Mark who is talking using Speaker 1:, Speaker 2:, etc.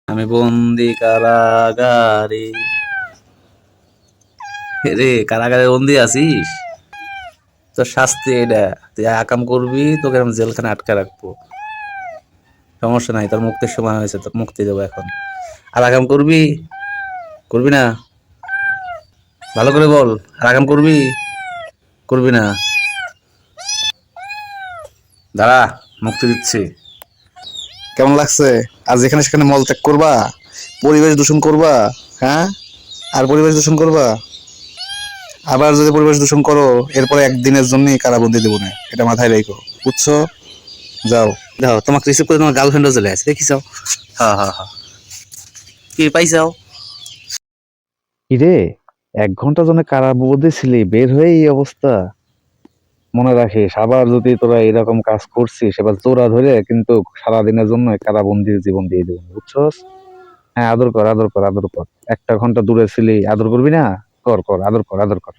Speaker 1: আমি বন্দি কারাগারে। রে কারাগারে বন্দি আছিস, তোর শাস্তি এটা। তুই আকাম করবি, তোকে আমি জেলখানে আটকে রাখবো। সমস্যা নাই, তোর মুক্তির সময় হয়েছে, তোর মুক্তি দেবো এখন। আর আকাম করবি? করবি না? ভালো করে বল, আর আকাম করবি? করবি না? দাঁড়া, মুক্তি দিচ্ছি। কেমন লাগছে? আর যেখানে সেখানে মলত্যাগ করবা, পরিবেশ দূষণ করবা, হ্যাঁ? আর পরিবেশ দূষণ করবা, আবার যদি পরিবেশ দূষণ করো, এরপরে একদিনের জন্যই কারাবন্দি দেবো না, এটা মাথায় রেখো, বুঝছো? যাও। যাও, তোমাকে রিসিভ করে তোমার গার্লফ্রেন্ডও চলে আসে, দেখিসাও। হ্যাঁ হ্যাঁ হ্যাঁ, কি পাইছাও?
Speaker 2: কিরে, 1 ঘন্টা জন্য কারাবন্দি ছিলি, বের হয়ে এই অবস্থা? মনে রাখিস, আবার যদি তোরা এরকম কাজ করছিস, এবার তোরা ধরে কিন্তু সারাদিনের জন্য কারাবন্দির জীবন দিয়ে দেবো, বুঝছস? হ্যাঁ, আদর কর, আদর কর, আদর কর। 1টা ঘন্টা দূরে ছিলি, আদর করবি না? কর কর, আদর কর, আদর কর।